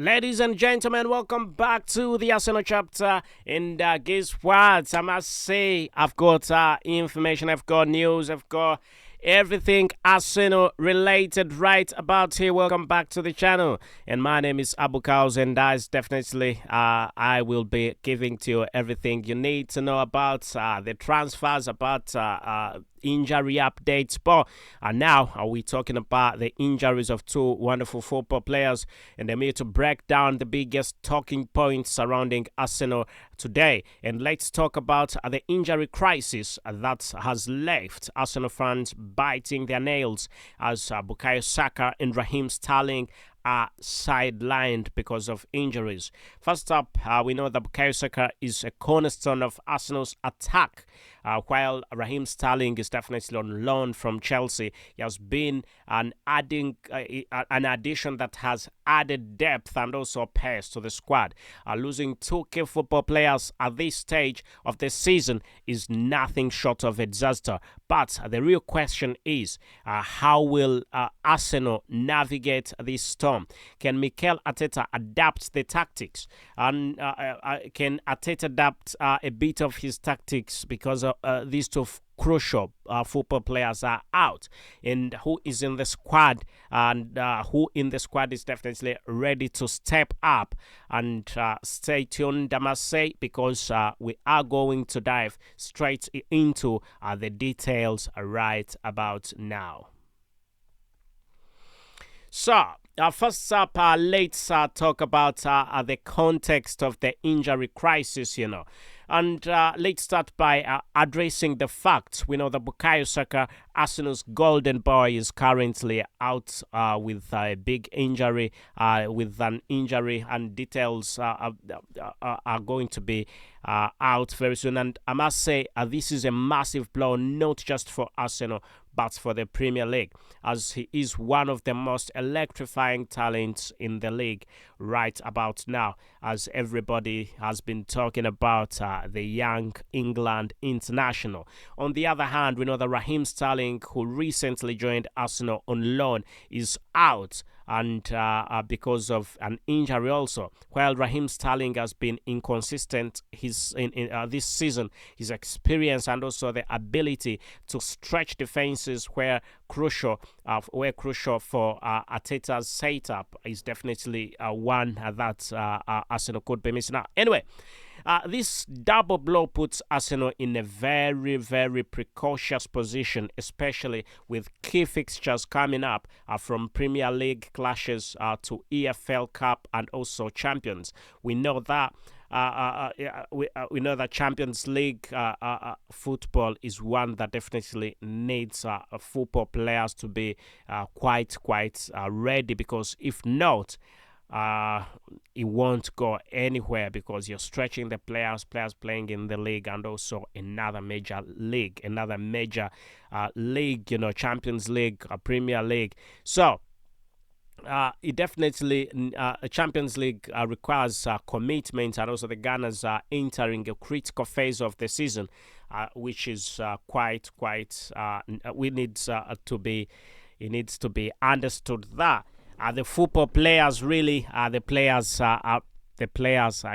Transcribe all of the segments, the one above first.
Ladies and gentlemen, welcome back to the Arsenal chapter. And guess what? I must say, I've got information, I've got news, I've got everything Arsenal related right about here. Welcome back to the channel. And my name is Abu Kaus, and that's definitely I will be giving to you everything you need to know about the transfers, about injury updates. But now we're talking about the injuries of two wonderful football players, and I'm here to break down the biggest talking points surrounding Arsenal today. And let's talk about the injury crisis that has left Arsenal fans biting their nails as Bukayo Saka and Raheem Sterling are sidelined because of injuries. First up, we know that Bukayo Saka is a cornerstone of Arsenal's attack, while Raheem Sterling is definitely on loan from Chelsea. He has been an addition that has added depth and also pace to the squad. Losing two key football players at this stage of the season is nothing short of a disaster. But the real question is, how will Arsenal navigate this storm? Can Mikel Arteta adapt the tactics? And can Arteta adapt a bit of his tactics because these two crucial football players are out? And who is in the squad, and who in the squad is definitely ready to step up? And stay tuned, I must say, because we are going to dive straight into the details right about now. So, first up, let's talk about the context of the injury crisis, And let's start by addressing the facts. We know that Bukayo Saka, Arsenal's golden boy, is currently out with a big injury, and details are going to be out very soon. And I must say, this is a massive blow, not just for Arsenal, but for the Premier League, as he is one of the most electrifying talents in the league right about now, as everybody has been talking about the young England international. On the other hand, we know that Raheem Sterling, who recently joined Arsenal on loan, is out, and because of an injury also. While Raheem Sterling has been inconsistent this season, his experience and also the ability to stretch defenses where crucial for Arteta's setup is definitely one that Arsenal could be missing out. Anyway, this double blow puts Arsenal in a very, very precautious position, especially with key fixtures coming up from Premier League clashes to EFL Cup and also Champions. We know that we know that Champions League football is one that definitely needs football players to be quite ready, because if not, it won't go anywhere, because you're stretching the players playing in the league and also another major league, Champions League, Premier League. So it definitely Champions League requires commitment, and also the Gunners are entering a critical phase of the season, which is quite it needs to be understood that the football players really are the players.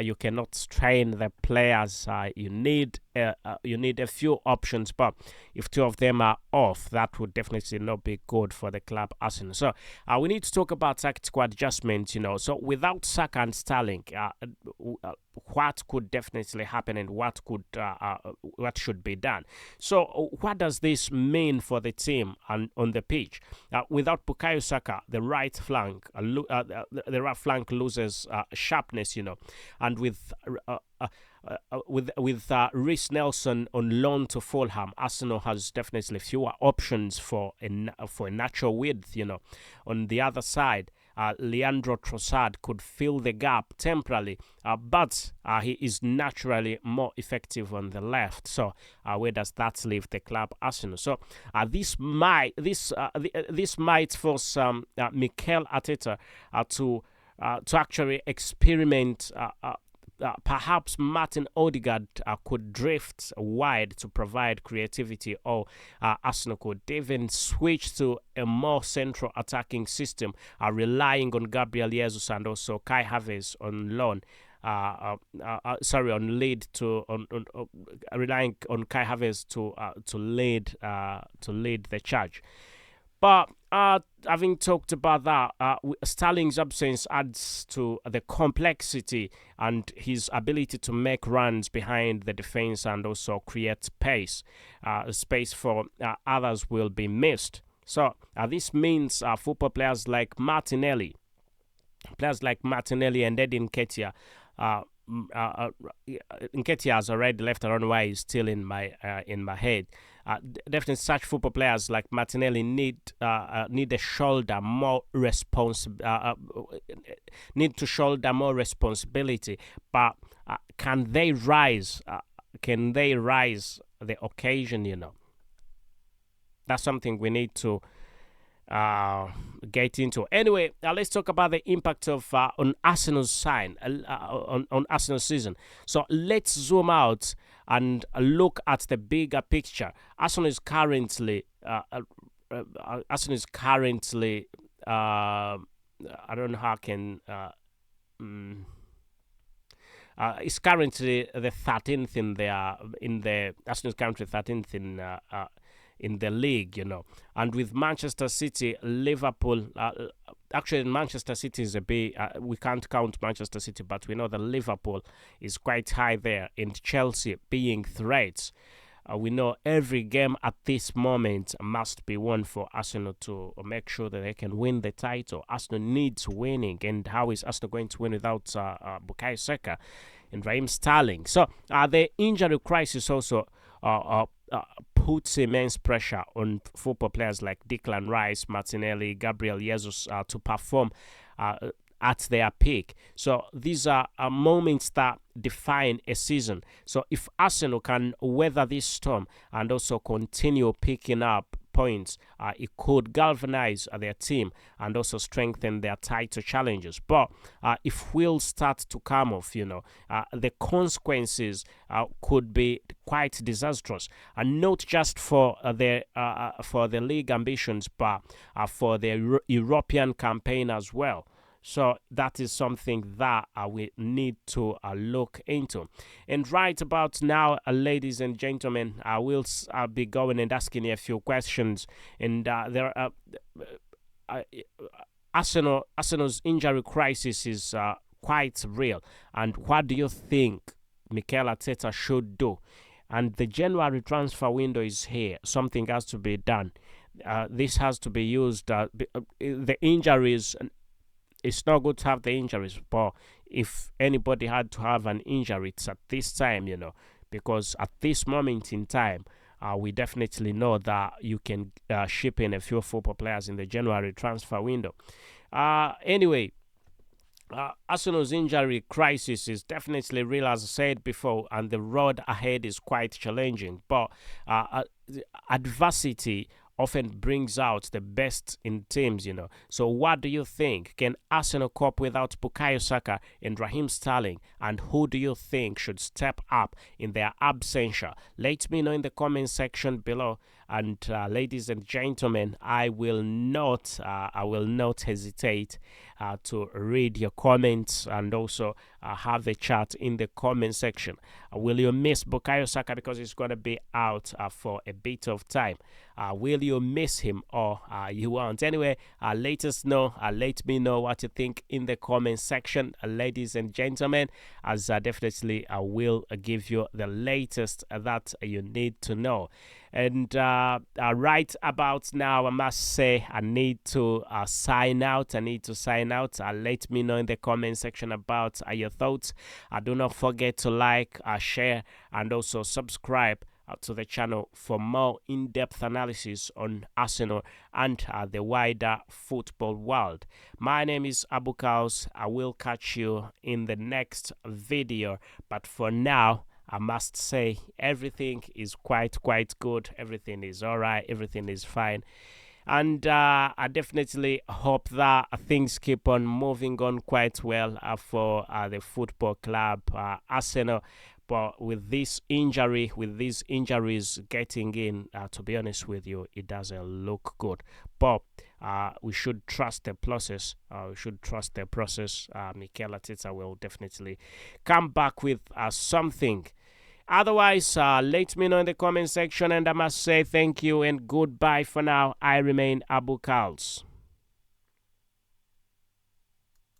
You cannot strain the players. You need a few options, but if two of them are off, that would definitely not be good for the club Arsenal. So we need to talk about tactical adjustments. So without Saka and Sterling, what could definitely happen, and what should be done? So what does this mean for the team on the pitch? Without Bukayo Saka, the right flank loses sharpness, and with Reece Nelson on loan to Fulham, Arsenal has definitely fewer options for a natural width. On the other side, Leandro Trossard could fill the gap temporarily, but he is naturally more effective on the left. So where does that leave the club Arsenal? So this might force Mikel Arteta to actually experiment perhaps Martin Odegaard could drift wide to provide creativity, or Arsenal could even switch to a more central attacking system, relying on Gabriel Jesus and also Kai Havertz on loan. On lead to relying on Kai Havertz to lead the charge. But having talked about that, Sterling's absence adds to the complexity and his ability to make runs behind the defense and also create space for others will be missed. So this means football players like Martinelli and Edin Nketiah. Nketiah has already left. I don't know why he's still in my head. Definitely, such football players like Martinelli need a shoulder more need to shoulder more responsibility. But can they rise? Can they rise the occasion? That's something we need to get into. Anyway, let's talk about the impact of on Arsenal's on Arsenal's season. So let's zoom out and look at the bigger picture. Arsenal is currently I don't know how I can it's currently the 13th in the Arsenal is currently 13th in the league, and with Manchester City, Liverpool. Actually, Manchester City is a bit. We can't count Manchester City, but we know that Liverpool is quite high there, and Chelsea being threats. We know every game at this moment must be won for Arsenal to make sure that they can win the title. Arsenal needs winning, and how is Arsenal going to win without Bukayo Saka and Raheem Sterling? So the injury crisis also puts immense pressure on football players like Declan Rice, Martinelli, Gabriel Jesus to perform at their peak. So these are moments that define a season. So if Arsenal can weather this storm and also continue picking up points, it could galvanize their team and also strengthen their title challenges. But if wheels start to come off, the consequences could be quite disastrous, and not just for the league ambitions, but for the European campaign as well. So that is something that we need to look into. And right about now, ladies and gentlemen, I will be going and asking you a few questions. And there are Arsenal's injury crisis is quite real. And what do you think Mikel Arteta should do? And the January transfer window is here. Something has to be done. This has to be used. The injuries. It's not good to have the injuries, but if anybody had to have an injury, it's at this time, because at this moment in time, we definitely know that you can ship in a few football players in the January transfer window. Anyway, Arsenal's injury crisis is definitely real, as I said before, and the road ahead is quite challenging, but adversity often brings out the best in teams, So what do you think? Can Arsenal cope without Bukayo Saka and Raheem Sterling? And who do you think should step up in their absentia? Let me know in the comment section below. And ladies and gentlemen, I will not hesitate to read your comments and also have a chat in the comment section. Will you miss Bukayo Saka because he's going to be out for a bit of time? Will you miss him or you won't? Anyway, let us know. Let me know what you think in the comment section, ladies and gentlemen, as definitely I will give you the latest that you need to know. And right about now, I must say I need to sign out. Let me know in the comment section about your thoughts. Do not forget to like, share, and also subscribe to the channel for more in-depth analysis on Arsenal and the wider football world. My name is Abu Kaos. I will catch you in the next video. But for now, I must say everything is quite good. Everything is all right. Everything is fine. And I definitely hope that things keep on moving on quite well for the football club Arsenal. But with these injuries getting in, to be honest with you, it doesn't look good. But we should trust the process. We should trust the process. Mikel Arteta will definitely come back with something. Otherwise, let me know in the comment section, and I must say thank you and goodbye for now. I remain Abu Kals.